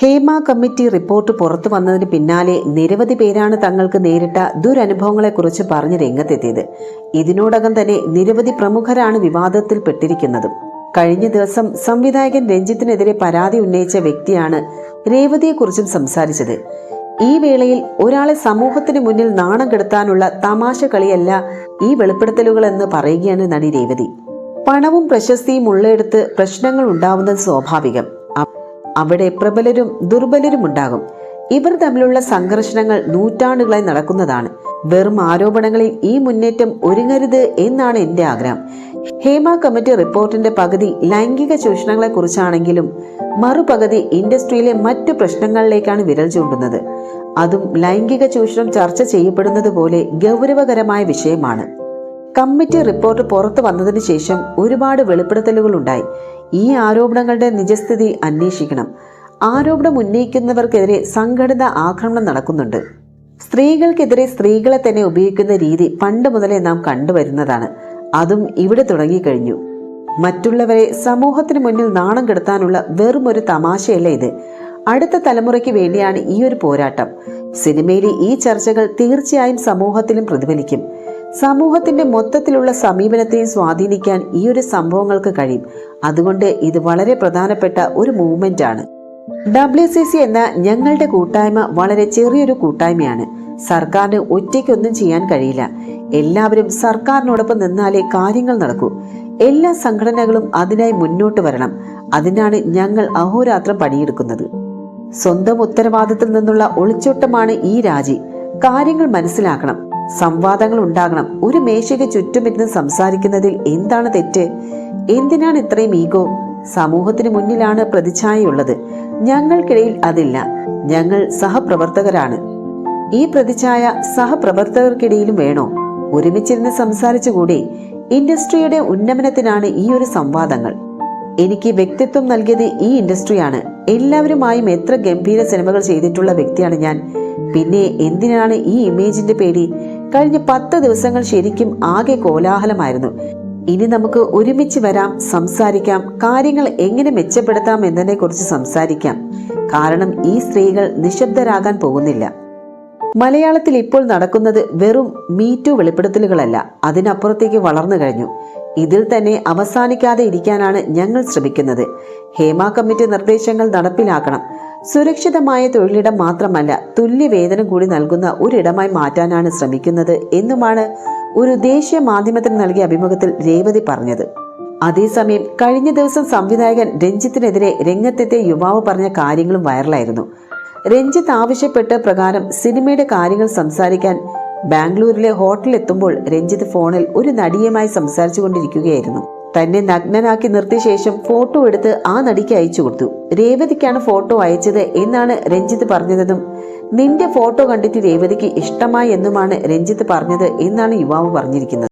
Hema committee report പുറത്തു വന്നതിന് പിന്നാലെ നിരവധി പേരാണ് തങ്ങൾക്ക് നേരിട്ട ദുരനുഭവങ്ങളെക്കുറിച്ച് പറഞ്ഞ് രംഗത്തെത്തിയത്. ഇതിനോടകം തന്നെ നിരവധി പ്രമുഖരാണ് വിവാദത്തിൽപ്പെട്ടിരിക്കുന്നതും. കഴിഞ്ഞ ദിവസം സംവിധായകൻ രഞ്ജിത്തിനെതിരെ പരാതി ഉന്നയിച്ച വ്യക്തിയാണ് രേവതിയെക്കുറിച്ചും സംസാരിച്ചത്. ഈ വേളയിൽ ഒരാളെ സമൂഹത്തിന് മുന്നിൽ നാണം കെടുത്താനുള്ള തമാശ കളിയല്ല ഈ വെളിപ്പെടുത്തലുകളെന്ന് പറയുകയാണ് നടി രേവതി. പണവും പ്രശസ്തിയും ഉള്ളയിടത്ത് പ്രശ്നങ്ങൾ ഉണ്ടാവുന്നത് സ്വാഭാവികം. അവിടെ പ്രബലരും ദുർബലരും ഉണ്ടാകും. ഇവർ തമ്മിലുള്ള സംഘർഷണങ്ങൾ നൂറ്റാണ്ടുകളായി നടക്കുന്നതാണ്. വെറും ആരോപണങ്ങളിൽ ഈ മുന്നേറ്റം ഒരുങ്ങരുത് എന്നാണ് എന്റെ ആഗ്രഹം. ഹേമ കമ്മിറ്റി റിപ്പോർട്ടിന്റെ പകുതി ലൈംഗിക ചൂഷണങ്ങളെ കുറിച്ചാണെങ്കിലും മറുപകുതി ഇൻഡസ്ട്രിയിലെ മറ്റു പ്രശ്നങ്ങളിലേക്കാണ് വിരൽ ചൂണ്ടുന്നത്. അതും ലൈംഗിക ചൂഷണം ചർച്ച ചെയ്യപ്പെടുന്നത് പോലെ ഗൗരവകരമായ വിഷയമാണ്. കമ്മിറ്റി റിപ്പോർട്ട് പുറത്തു വന്നതിന് ശേഷം ഒരുപാട് വെളിപ്പെടുത്തലുകൾ ഉണ്ടായി. ഈ ആരോപണങ്ങളുടെ നിജസ്ഥിതി അന്വേഷിക്കണം. ആരോപണം ഉന്നയിക്കുന്നവർക്കെതിരെ സംഘടിത ആക്രമണം നടക്കുന്നുണ്ട്. സ്ത്രീകൾക്കെതിരെ സ്ത്രീകളെ തന്നെ ഉപയോഗിക്കുന്ന രീതി പണ്ട് മുതലേ നാം കണ്ടുവരുന്നതാണ്. അതും ഇവിടെ തുടങ്ങിക്കഴിഞ്ഞു. മറ്റുള്ളവരെ സമൂഹത്തിന് മുന്നിൽ നാണം കെടുത്താനുള്ള വെറും ഒരു തമാശയല്ല ഇത്. അടുത്ത തലമുറയ്ക്ക് വേണ്ടിയാണ് ഈ ഒരു പോരാട്ടം. സിനിമയിലെ ഈ ചർച്ചകൾ തീർച്ചയായും സമൂഹത്തിലും പ്രതിഫലിക്കും. സമൂഹത്തിന്റെ മൊത്തത്തിലുള്ള സമീപനത്തെയും സ്വാധീനിക്കാൻ ഈ ഒരു സംഭവങ്ങൾക്ക് കഴിയും. അതുകൊണ്ട് ഇത് വളരെ പ്രധാനപ്പെട്ട ഒരു മൂവ്മെന്റ് ആണ്. WCC എന്ന ഞങ്ങളുടെ കൂട്ടായ്മ വളരെ ചെറിയൊരു കൂട്ടായ്മയാണ്. സർക്കാരിന് ഒറ്റയ്ക്കൊന്നും ചെയ്യാൻ കഴിയില്ല. എല്ലാവരും സർക്കാരിനോടൊപ്പം നിന്നാലേ കാര്യങ്ങൾ നടക്കൂ. എല്ലാ സംഘടനകളും അതിനായി മുന്നോട്ട് വരണം. അതിനാണ് ഞങ്ങൾ അഹോരാത്രം പണിയെടുക്കുന്നത്. സ്വന്തം ഉത്തരവാദിത്തത്തിൽ നിന്നുള്ള ഒളിച്ചോട്ടമാണ് ഈ രാജി. കാര്യങ്ങൾ മനസ്സിലാക്കണം, സംവാദങ്ങൾ ഉണ്ടാകണം. ഒരു മേശയ്ക്ക് ചുറ്റുമിരുന്ന് സംസാരിക്കുന്നതിൽ എന്താണ് തെറ്റ്? എന്തിനാണ് ഇത്രയും ഈഗോ? സമൂഹത്തിന് മുന്നിലാണ് പ്രതിച്ഛായയുള്ളത്. ഞങ്ങൾക്കിടയിൽ അതില്ല. ഞങ്ങൾ സഹപ്രവർത്തകരാണ്. ഈ പ്രതിച്ഛായ സഹപ്രവർത്തകർക്കിടയിലും വേണോ? ഒരുമിച്ചിരുന്ന് സംസാരിച്ചുകൂടെ? ഇൻഡസ്ട്രിയുടെ ഉന്നമനത്തിനാണ് ഈ ഒരു സംവാദങ്ങൾ. എനിക്ക് വ്യക്തിത്വം നൽകിയത് ഈ ഇൻഡസ്ട്രിയാണ്. എല്ലാവരുമായും എത്ര ഗംഭീര സിനിമകൾ ചെയ്തിട്ടുള്ള വ്യക്തിയാണ് ഞാൻ. പിന്നെ എന്തിനാണ് ഈ ഇമേജിന്റെ പേടി? കഴിഞ്ഞ 10 ദിവസങ്ങൾ ശരിക്കും ആകെ കോലാഹലമായിരുന്നു. ഇനി നമുക്ക് ഒരുമിച്ച് വരാം, സംസാരിക്കാം, കാര്യങ്ങൾ എങ്ങനെ മെച്ചപ്പെടുത്താം എന്നതിനെ കുറിച്ച് സംസാരിക്കാം. കാരണം ഈ സ്ത്രീകൾ നിശബ്ദരാകാൻ പോകുന്നില്ല. മലയാളത്തിൽ ഇപ്പോൾ നടക്കുന്നത് വെറും മീറ്റു വെളിപ്പെടുത്തലുകളല്ല, അതിനപ്പുറത്തേക്ക് വളർന്നു കഴിഞ്ഞു. ഇതിൽ തന്നെ അവസാനിക്കാതെ ഇരിക്കാനാണ് ഞങ്ങൾ ശ്രമിക്കുന്നത്. ഹേമ കമ്മിറ്റി നിർദ്ദേശങ്ങൾ നടപ്പിലാക്കണം. സുരക്ഷിതമായ തൊഴിലിടം മാത്രമല്ല, തുല്യ വേതനം കൂടി നൽകുന്ന ഒരിടമായി മാറ്റാനാണ് ശ്രമിക്കുന്നത് എന്നുമാണ് ഒരു ദേശീയ മാധ്യമത്തിന് നൽകിയ അഭിമുഖത്തിൽ രേവതി പറഞ്ഞത്. അതേസമയം കഴിഞ്ഞ ദിവസം സംവിധായകൻ രഞ്ജിത്തിനെതിരെ രംഗത്തെത്തിയ യുവാവ് പറഞ്ഞ കാര്യങ്ങളും വൈറലായിരുന്നു. രഞ്ജിത്ത് ആവശ്യപ്പെട്ട പ്രകാരം സിനിമയുടെ കാര്യങ്ങൾ സംസാരിക്കാൻ ബാംഗ്ലൂരിലെ ഹോട്ടലിലെത്തുമ്പോൾ രഞ്ജിത്ത് ഫോണിൽ ഒരു നടിയുമായി സംസാരിച്ചു കൊണ്ടിരിക്കുകയായിരുന്നു. തന്നെ നഗ്നനാക്കി നിർത്തിയ ശേഷം ഫോട്ടോ എടുത്ത് ആ നടിക്ക് അയച്ചു കൊടുത്തു. രേവതിക്കാണ് ഫോട്ടോ അയച്ചത് എന്നാണ് രഞ്ജിത്ത് പറഞ്ഞതെന്നും നിന്റെ ഫോട്ടോ കണ്ടിട്ട് രേവതിക്ക് ഇഷ്ടമായി എന്നുമാണ് രഞ്ജിത്ത് പറഞ്ഞത് എന്നാണ് യുവാവ് പറഞ്ഞിരിക്കുന്നത്.